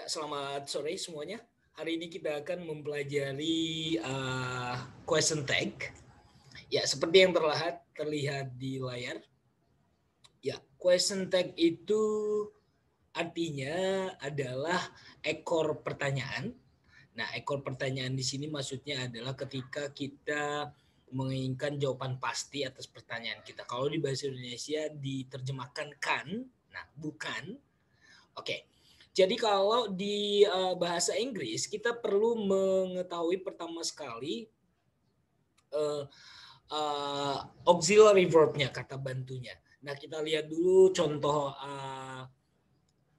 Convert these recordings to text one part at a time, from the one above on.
Selamat sore semuanya. Hari ini kita akan mempelajari question tag. Ya, seperti yang terlihat di layar. Ya, question tag itu artinya adalah ekor pertanyaan. Nah, ekor pertanyaan di sini maksudnya adalah ketika kita menginginkan jawaban pasti atas pertanyaan kita. Kalau di bahasa Indonesia diterjemahkan kan, nah bukan. Oke. Jadi kalau di bahasa Inggris kita perlu mengetahui pertama sekali auxiliary verb-nya, kata bantunya. Nah, kita lihat dulu contoh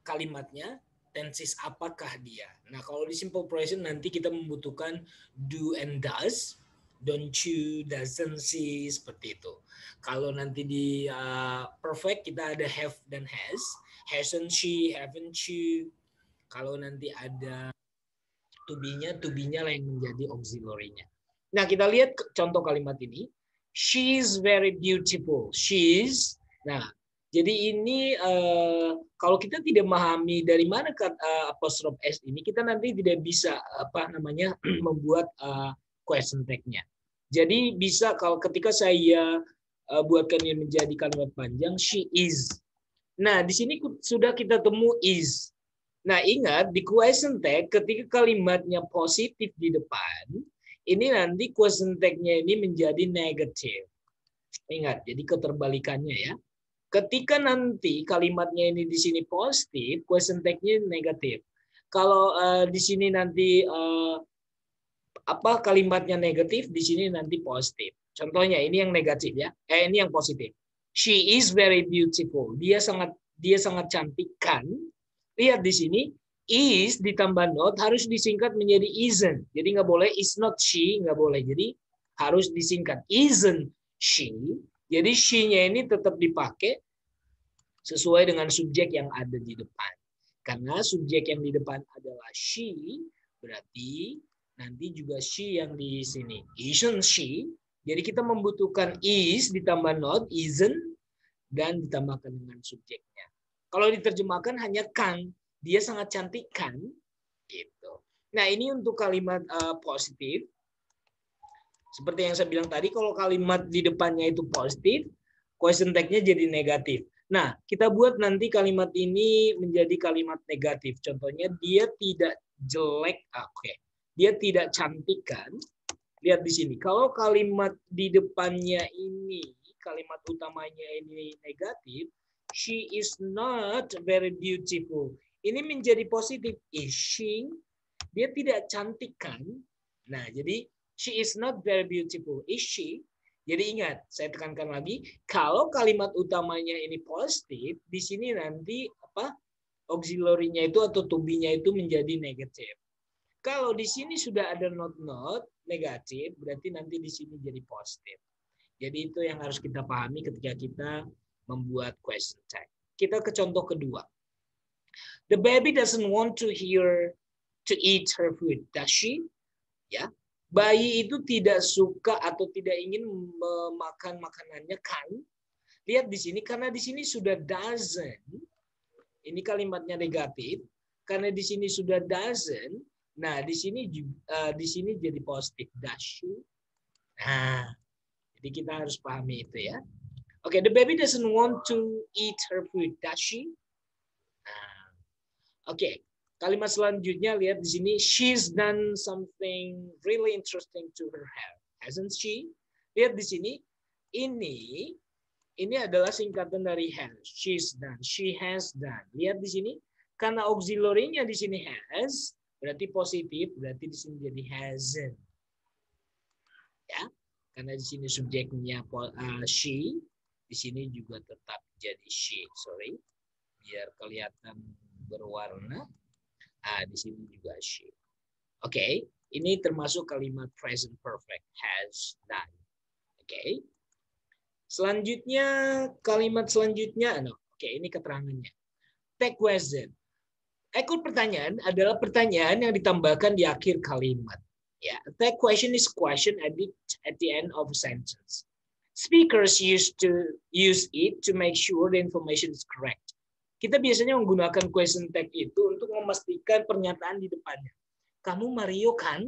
kalimatnya, tenses apakah dia. Nah, kalau di simple present nanti kita membutuhkan do and does, don't you, doesn't she, seperti itu. Kalau nanti di perfect kita ada have dan hasn't she, haven't you. Kalau nanti ada to be-nya lah yang menjadi auxiliary-nya. Nah, kita lihat contoh kalimat ini. She's very beautiful. She's. Nah, jadi ini kalau kita tidak memahami dari mana apostrophe s ini, kita nanti tidak bisa membuat question tag-nya. Jadi bisa kalau ketika saya buatkan ini menjadi kalimat panjang, she is. Nah, di sini sudah kita temu is. Nah, ingat di question tag ketika kalimatnya positif di depan, ini nanti question tag-nya ini menjadi negatif. Ingat, jadi keterbalikannya ya. Ketika nanti kalimatnya ini di sini positif, question tag-nya negatif. Kalau di sini nanti kalimatnya negatif, di sini nanti positif. Contohnya ini yang negatif ya. Ini yang positif. She is very beautiful. Dia sangat cantik kan? Lihat di sini is ditambah not harus disingkat menjadi isn't. Jadi nggak boleh is not she, nggak boleh. Jadi harus disingkat isn't she. Jadi she-nya ini tetap dipakai sesuai dengan subjek yang ada di depan. Karena subjek yang di depan adalah she, berarti nanti juga she yang di sini. Isn't she? Jadi kita membutuhkan is ditambah not, isn't, dan ditambahkan dengan subjeknya. Kalau diterjemahkan hanya kan, dia sangat cantik kan, gitu. Nah, ini untuk kalimat positif. Seperti yang saya bilang tadi, kalau kalimat di depannya itu positif, question tag-nya jadi negatif. Nah, kita buat nanti kalimat ini menjadi kalimat negatif. Contohnya, dia tidak jelek, dia tidak cantik kan. Lihat di sini, kalau kalimat di depannya ini, kalimat utamanya ini negatif, she is not very beautiful. Ini menjadi positif. Is she? Dia tidak cantik kan? Nah, jadi she is not very beautiful. Is she? Jadi ingat, saya tekankan lagi, kalau kalimat utamanya ini positif, di sini nanti auxiliary-nya itu atau to be-nya itu menjadi negatif. Kalau di sini sudah ada not negatif, berarti nanti di sini jadi positif. Jadi itu yang harus kita pahami ketika kita membuat question tag. Kita ke contoh kedua. The baby doesn't want to eat her food, does she? Ya, bayi itu tidak suka atau tidak ingin memakan makanannya kan? Lihat di sini karena di sini sudah doesn't. Ini kalimatnya negatif. Karena di sini sudah doesn't. Nah, di sini jadi positif, does she? Nah, jadi kita harus pahami itu ya. Oke, the baby doesn't want to eat her food, does she? Nah, oke, kalimat selanjutnya lihat di sini, she's done something really interesting to her hair, hasn't she? Lihat di sini, ini adalah singkatan dari has. She's done, she has done. Lihat di sini, karena auxiliary-nya di sini has, berarti positif, berarti di sini jadi hasn't. Ya, karena di sini subjeknya she, di sini juga tetap jadi she. Sorry, biar kelihatan berwarna. Di sini juga she. Oke, ini termasuk kalimat present perfect, has done. Oke. Selanjutnya, kalimat selanjutnya, ini keterangannya. Tag question. Ekor pertanyaan adalah pertanyaan yang ditambahkan di akhir kalimat. Ya, tag question is question at the end of a sentence. Speakers used to use it to make sure the information is correct. Kita biasanya menggunakan question tag itu untuk memastikan pernyataan di depannya. Kamu Mario kan?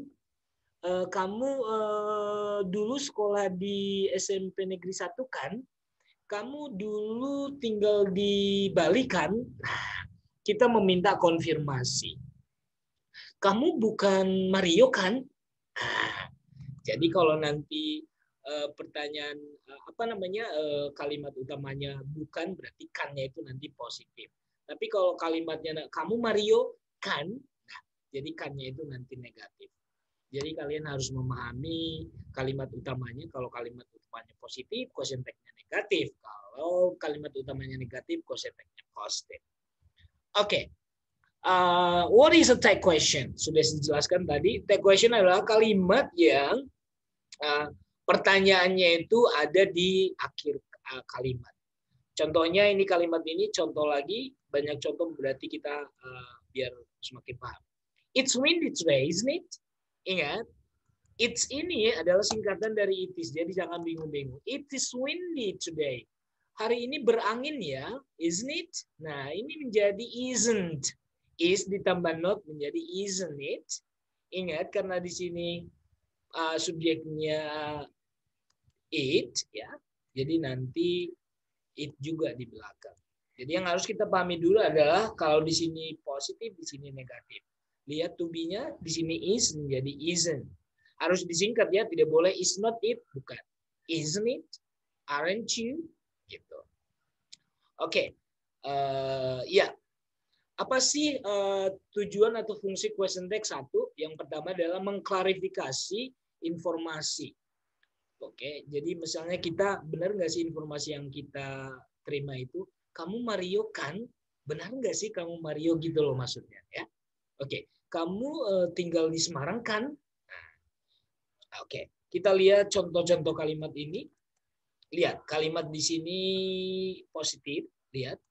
Kamu dulu sekolah di SMP Negeri 1 kan? Kamu dulu tinggal di Bali kan? Nah, kita meminta konfirmasi. Kamu bukan Mario kan? Nah, jadi kalau nanti pertanyaan kalimat utamanya bukan, berarti kan-nya itu nanti positif. Tapi kalau kalimatnya kamu Mario kan? Nah, jadi kan-nya itu nanti negatif. Jadi kalian harus memahami kalimat utamanya. Kalau kalimat utamanya positif, question tag-nya negatif. Kalau kalimat utamanya negatif, question tag-nya positif. Oke. What is a tag question? Sudah dijelaskan tadi. Tag question adalah kalimat yang pertanyaannya itu ada di akhir kalimat. Contohnya ini kalimat ini, contoh lagi, banyak contoh berarti kita biar semakin paham. It's windy today, isn't it? Ingat, it's ini adalah singkatan dari it is, jadi jangan bingung-bingung. It is windy today. Hari ini berangin ya, isn't it? Nah, ini menjadi isn't. Is ditambah not menjadi isn't it. Ingat, karena di sini subjeknya it, ya. Jadi nanti it juga di belakang. Jadi yang harus kita pahami dulu adalah kalau di sini positif, di sini negatif. Lihat to be-nya, di sini is menjadi isn't. Harus disingkat ya, tidak boleh is not it, bukan. Isn't it? Aren't you? Gitu. Oke. Ya. Apa sih tujuan atau fungsi question tag? Satu, yang pertama adalah mengklarifikasi informasi. Oke, jadi misalnya kita benar nggak sih informasi yang kita terima itu? Kamu Mario kan? Benar nggak sih kamu Mario gitu loh maksudnya ya? Oke. Kamu tinggal di Semarang kan? Nah, oke, kita lihat contoh-contoh kalimat ini. Lihat, kalimat di sini positif. Lihat,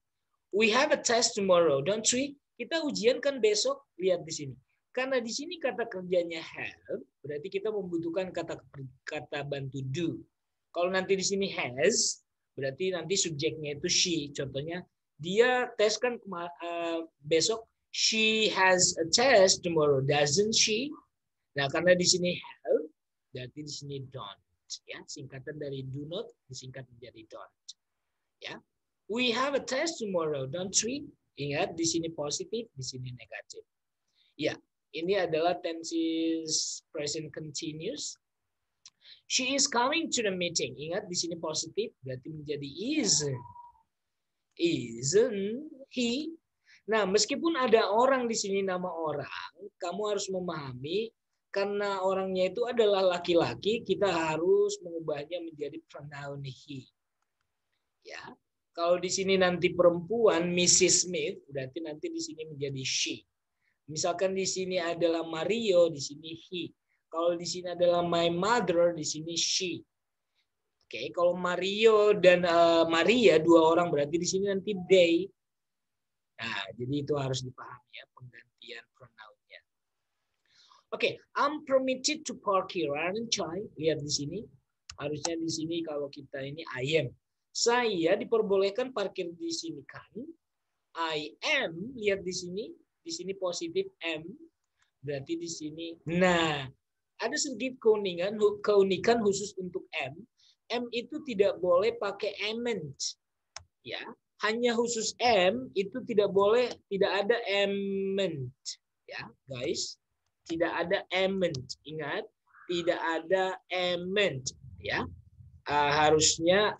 we have a test tomorrow, don't we? Kita ujian kan besok. Lihat di sini. Karena di sini kata kerjanya have, berarti kita membutuhkan kata bantu do. Kalau nanti di sini has, berarti nanti subjeknya itu she. Contohnya, dia tes kan besok. She has a test tomorrow, doesn't she? Nah, karena di sini have, berarti di sini don't. Ya, singkatan dari do not disingkat menjadi don't. Ya, we have a test tomorrow, don't we? Ingat, di sini positif, di sini negatif. Ya, ini adalah tenses present continuous. She is coming to the meeting. Ingat, di sini positif, berarti menjadi isn't. Isn't he? Nah, meskipun ada orang di sini nama orang, kamu harus memahami karena orangnya itu adalah laki-laki, kita harus mengubahnya menjadi pronoun he. Ya. Kalau di sini nanti perempuan, Mrs. Smith, berarti nanti di sini menjadi she. Misalkan di sini adalah Mario, di sini he. Kalau di sini adalah my mother, di sini she. Oke, kalau Mario dan Maria dua orang berarti di sini nanti they. Nah, jadi itu harus dipahami ya penggantian pronounnya. Oke, I'm permitted to park here, aren't I? Lihat di sini. Harusnya di sini kalau kita ini I am. Saya diperbolehkan parkir di sini kan? I am, lihat di sini. Di sini positif am. Berarti di sini. Nah, ada sedikit keunikan khusus untuk am. M itu tidak boleh pakai ament. Ya, hanya khusus M itu tidak boleh, tidak ada ament, ya guys, tidak ada ament. Ingat, tidak ada ament, ya. Harusnya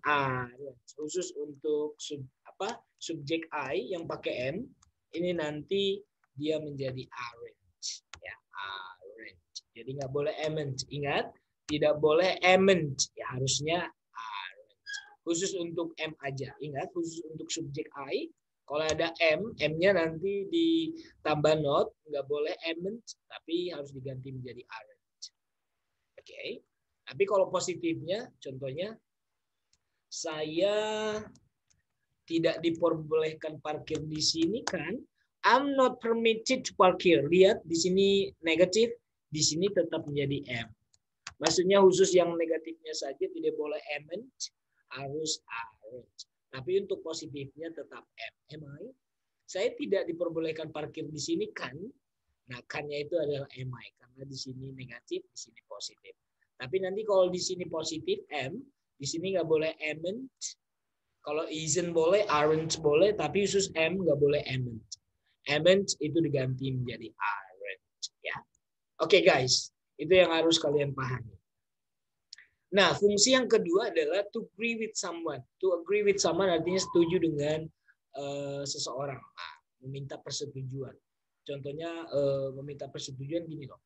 khusus untuk subjek I yang pakai M ini nanti dia menjadi aren't, ya aren't. Jadi nggak boleh ament. Ingat, tidak boleh ament, ya harusnya khusus untuk M aja. Ingat, khusus untuk subjek I, kalau ada M, M-nya nanti ditambah not, nggak boleh ament, tapi harus diganti menjadi aren't. Oke. Tapi kalau positifnya, contohnya, saya tidak diperbolehkan parkir di sini kan? I'm not permitted to park here. Lihat, di sini negatif, di sini tetap menjadi M. Maksudnya khusus yang negatifnya saja tidak boleh ament, harus aren't. Tapi untuk positifnya tetap am. Am I? Saya tidak diperbolehkan parkir di sini kan? Nah, kan-nya itu adalah am I karena di sini negatif, di sini positif. Tapi nanti kalau di sini positif am, di sini nggak boleh amn't. Kalau isn't boleh, aren't boleh, tapi khusus am nggak boleh amn't. Amn't itu diganti menjadi aren't. Ya, oke guys, itu yang harus kalian pahami. Nah, fungsi yang kedua adalah to agree with someone. To agree with someone artinya setuju dengan seseorang. Nah, meminta persetujuan. Contohnya meminta persetujuan gini loh.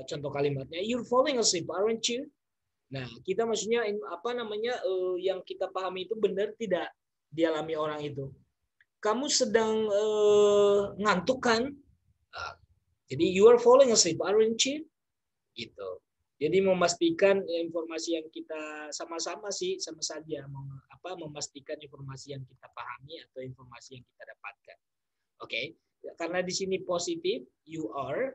Contoh kalimatnya, you're falling asleep, aren't you? Nah, kita maksudnya apa namanya yang kita pahami itu benar tidak dialami orang itu. Kamu sedang ngantuk kan? Nah, jadi you are falling asleep, aren't you? Gitu. Jadi memastikan informasi yang kita sama-sama sih sama saja memastikan informasi yang kita pahami atau informasi yang kita dapatkan. Oke, karena di sini positif you are,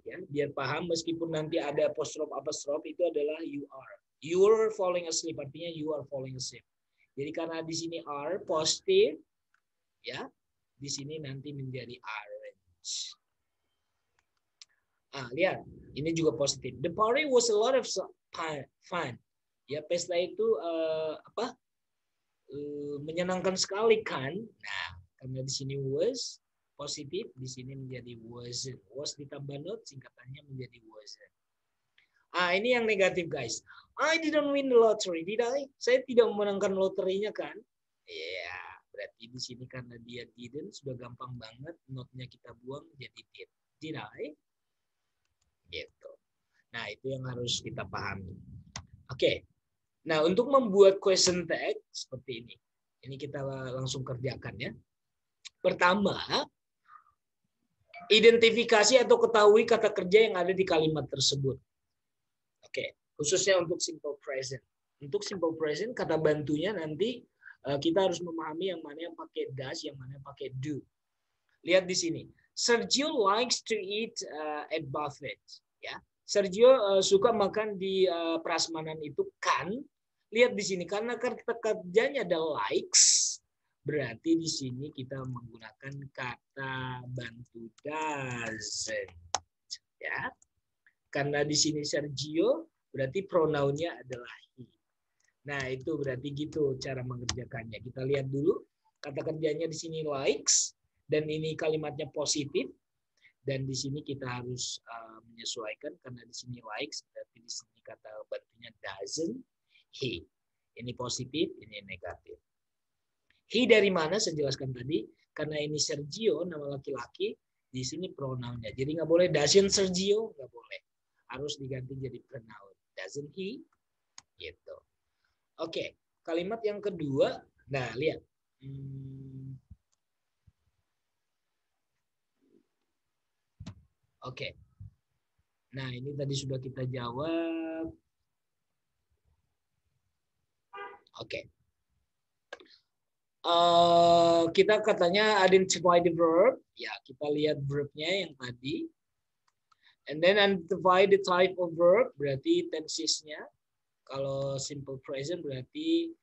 ya biar paham meskipun nanti ada apostrof itu adalah you are. You're falling asleep artinya you are falling asleep. Jadi karena di sini are positif, ya di sini nanti menjadi aren't. Lihat, ini juga positif. The party was a lot of fun. Ya, pesta itu menyenangkan sekali kan? Nah, karena di sini was positif, di sini menjadi wasn't. Was ditambah not, singkatannya menjadi wasn't. Ini yang negatif guys. I didn't win the lottery, did I? Saya tidak memenangkan loterinya kan? Iya, berarti di sini karena dia didn't sudah gampang banget, notnya kita buang jadi did. Did I? Gitu. Nah, itu yang harus kita pahami. Oke. Nah, untuk membuat question tag seperti ini. Ini kita langsung kerjakan ya. Pertama, identifikasi atau ketahui kata kerja yang ada di kalimat tersebut. Oke, khususnya untuk simple present. Untuk simple present kata bantunya nanti kita harus memahami yang mana yang pakai does, yang mana yang pakai do. Lihat di sini. Sergio likes to eat at buffet. Ya, Sergio suka makan di prasmanan itu kan. Lihat di sini karena kata kerjanya ada likes, berarti di sini kita menggunakan kata bantu doesn't. Ya, karena di sini Sergio berarti pronounnya adalah he. Nah itu berarti gitu cara mengerjakannya. Kita lihat dulu kata kerjanya di sini likes. Dan ini kalimatnya positif, dan di sini kita harus menyesuaikan karena di sini likes, berarti di sini kata bantunya doesn't, he. Ini positif, ini negatif. He dari mana? Saya jelaskan tadi, karena ini Sergio, nama laki-laki, di sini pronounnya. Jadi nggak boleh doesn't Sergio, nggak boleh. Harus diganti jadi pronoun. Doesn't he? Gitu. Oke, kalimat yang kedua, nah lihat. Oke. Nah, ini tadi sudah kita jawab. Oke. Kita katanya identify the verb. Ya, kita lihat verbnya yang tadi. And then identify the type of verb, berarti tensesnya. Kalau simple present berarti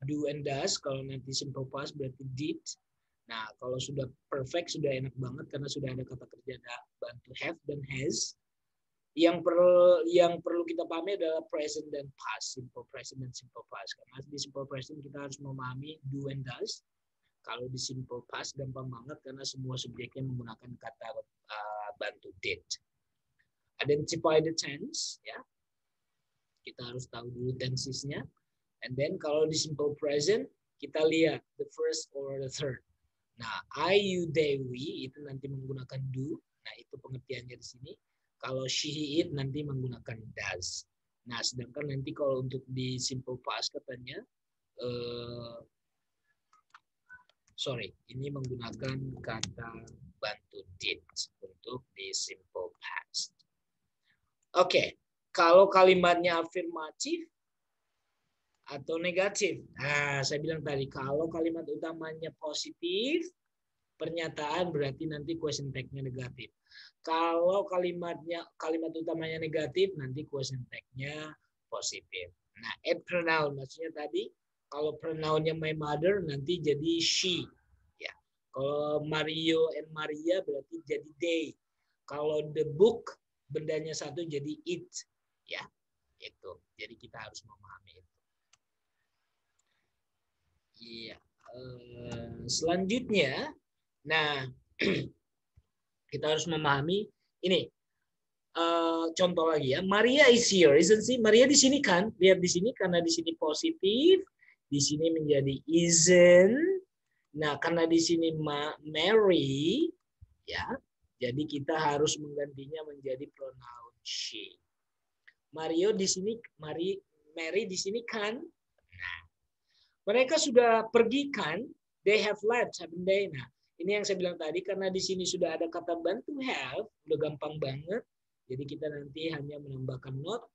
do and does. Kalau nanti simple past berarti did. Nah, kalau sudah perfect sudah enak banget karena sudah ada kata kerja bantu have dan has. Yang perlu kita pahami adalah present dan past, simple present dan simple past. Karena di simple present kita harus memahami do and does. Kalau di simple past gampang banget karena semua subjeknya menggunakan kata bantu did. Identify the tense, ya. Kita harus tahu dulu tensesnya. And then kalau di simple present kita lihat the first or the third. Nah, I, you, they, we itu nanti menggunakan do. Nah, itu pengertiannya di sini. Kalau she, he, it nanti menggunakan does. Nah, sedangkan nanti kalau untuk di simple past katanya, ini menggunakan kata bantu did untuk di simple past. Oke, kalau kalimatnya afirmatif atau negatif. Nah, saya bilang tadi kalau kalimat utamanya positif, pernyataan berarti nanti question tag-nya negatif. Kalau kalimat utamanya negatif, nanti question tag-nya positif. Nah, add pronoun maksudnya tadi kalau pronounnya my mother nanti jadi she. Ya. Kalau Mario and Maria berarti jadi they. Kalau the book bendanya satu jadi it, ya itu. Jadi kita harus memahami itu. Iya. Selanjutnya, nah kita harus memahami ini. Contoh lagi ya, Maria is here, isn't she? Maria di sini kan? Lihat di sini karena di sini positif, di sini menjadi isn't. Nah, karena di sini Mary, ya, jadi kita harus menggantinya menjadi pronoun she. Mario di sini, Mary di sini kan? Nah, mereka sudah pergi kan? They have left, haven't they? Nah, ini yang saya bilang tadi karena di sini sudah ada kata bantu have, udah gampang banget. Jadi kita nanti hanya menambahkan not,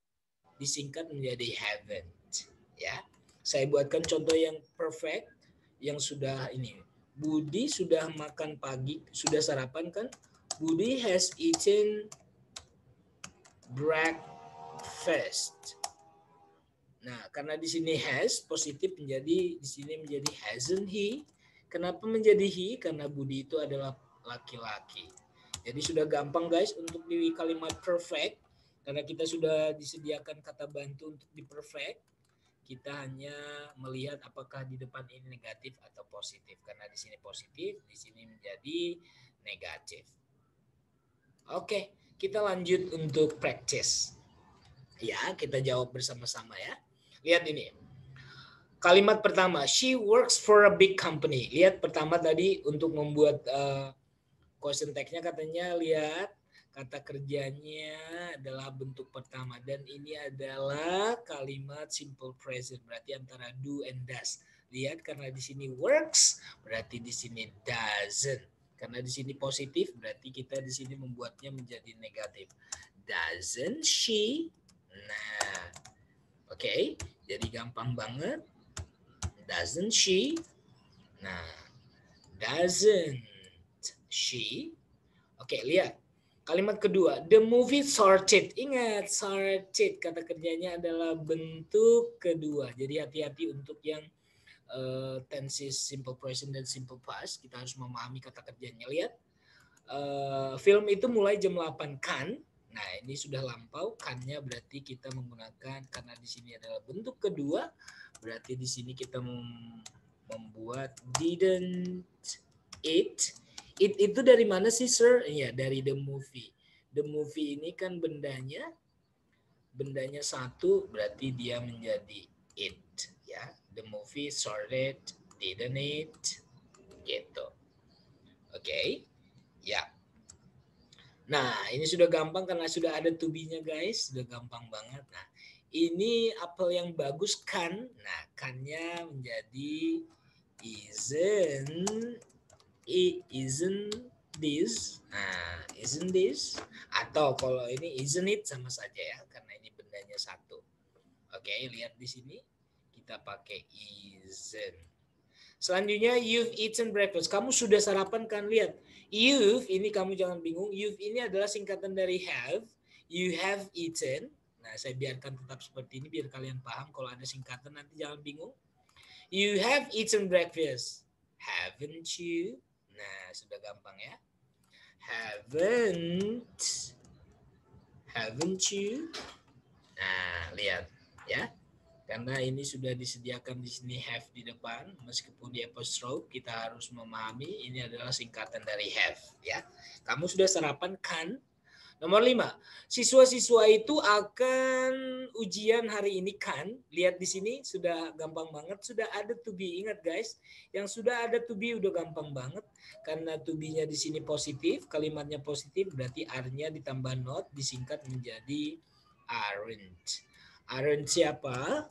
disingkat menjadi haven't. Ya, saya buatkan contoh yang perfect, yang sudah ini. Budi sudah makan pagi, sudah sarapan kan? Budi has eaten breakfast. Nah, karena di sini has positif menjadi di sini menjadi hasn't he. Kenapa menjadi he? Karena Budi itu adalah laki-laki. Jadi sudah gampang guys untuk di kalimat perfect karena kita sudah disediakan kata bantu untuk di perfect. Kita hanya melihat apakah di depan ini negatif atau positif. Karena di sini positif, di sini menjadi negatif. Oke, kita lanjut untuk practice. Ya, kita jawab bersama-sama ya. Lihat ini. Kalimat pertama, she works for a big company. Lihat pertama tadi untuk membuat question tag-nya katanya lihat kata kerjanya adalah bentuk pertama dan ini adalah kalimat simple present berarti antara do and does. Lihat karena di sini works berarti di sini doesn't. Karena di sini positif berarti kita di sini membuatnya menjadi negatif. Doesn't she? Nah, oke. Jadi gampang banget. Doesn't she? Nah, doesn't she? Oke, lihat. Kalimat kedua, the movie started. Ingat, started kata kerjanya adalah bentuk kedua. Jadi hati-hati untuk yang tenses simple present dan simple past. Kita harus memahami kata kerjanya. Lihat, film itu mulai jam 8 kan? Nah, ini sudah lampau. Kan-nya berarti kita menggunakan karena di sini adalah bentuk kedua. Berarti di sini kita membuat didn't it. It itu dari mana sih, sir? Ya, dari the movie. The movie ini kan bendanya satu, berarti dia menjadi it. Ya, the movie started, didn't it? Gitu. Oke. Ya. Nah, ini sudah gampang karena sudah ada to be-nya, guys. Sudah gampang banget. Nah, ini apel yang bagus kan? Nah, kan-nya menjadi isn't this, nah isn't this, atau kalau ini isn't it sama saja ya karena ini bendanya satu. Oke, lihat di sini kita pakai isn't. Selanjutnya you've eaten breakfast. Kamu sudah sarapan kan? Lihat, you've ini kamu jangan bingung. You've ini adalah singkatan dari have. You have eaten. Nah, saya biarkan tetap seperti ini biar kalian paham. Kalau ada singkatan nanti jangan bingung. You have eaten breakfast, haven't you? Nah, sudah gampang ya. Haven't you? Nah, lihat ya. Karena ini sudah disediakan di sini have di depan, meskipun di apostrophe kita harus memahami ini adalah singkatan dari have ya. Kamu sudah sarapan kan? Nomor 5, siswa-siswa itu akan ujian hari ini kan? Lihat di sini sudah gampang banget, sudah ada to be. Ingat guys, yang sudah ada to be udah gampang banget. Karena to be-nya di sini positif, kalimatnya positif, berarti are-nya ditambah not, disingkat menjadi aren't. Aren't siapa?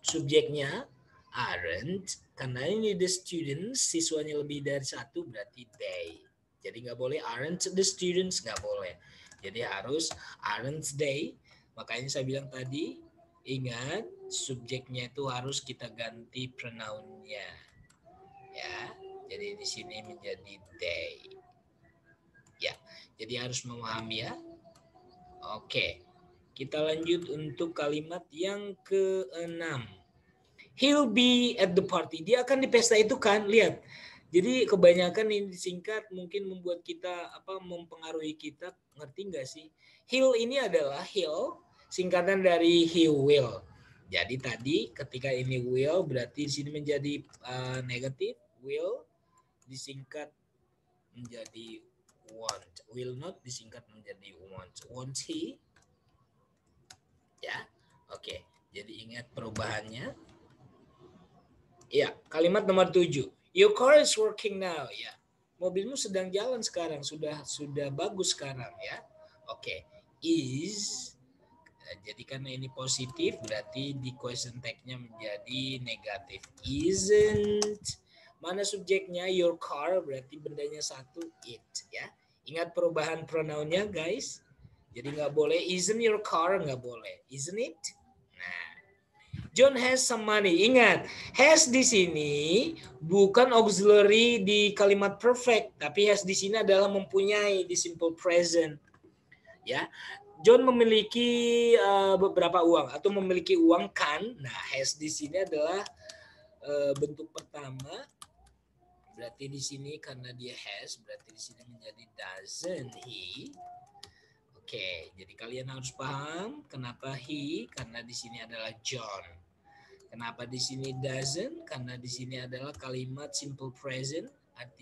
Subjeknya aren't. Karena ini the students, siswanya lebih dari satu, berarti they. Jadi nggak boleh aren't the students, nggak boleh. Jadi harus aren't they. Makanya saya bilang tadi, ingat subjeknya itu harus kita ganti pronounnya. Ya, jadi di sini menjadi they. Ya, jadi harus memahami ya. Oke, kita lanjut untuk kalimat yang ke-6. He'll be at the party. Dia akan di pesta itu kan? Lihat. Jadi kebanyakan ini disingkat mungkin membuat kita mempengaruhi kita, ngerti nggak sih? He'll ini adalah he'll singkatan dari he will. Jadi tadi ketika ini will berarti di sini menjadi negatif, will disingkat menjadi want, will not disingkat menjadi want. Won't he? Ya. Oke. Jadi ingat perubahannya. Ya, kalimat nomor 7. Your car is working now. Ya. Mobilmu sedang jalan sekarang, sudah bagus sekarang ya. Oke. Is jadi karena ini positif berarti di question tag-nya menjadi negatif. Isn't. Mana subjeknya? Your car berarti bendanya satu, it ya. Ingat perubahan pronounnya guys. Jadi nggak boleh isn't your car, nggak boleh. Isn't it? Nah, John has some money. Ingat, has di sini bukan auxiliary di kalimat perfect, tapi has di sini adalah mempunyai di simple present. Ya, John memiliki beberapa uang atau memiliki uang kan. Nah, has di sini adalah bentuk pertama. Berarti di sini karena dia has, berarti di sini menjadi doesn't he. Oke, jadi kalian harus paham kenapa he, karena di sini adalah John. Kenapa di sini doesn't? Karena di sini adalah kalimat simple present, artinya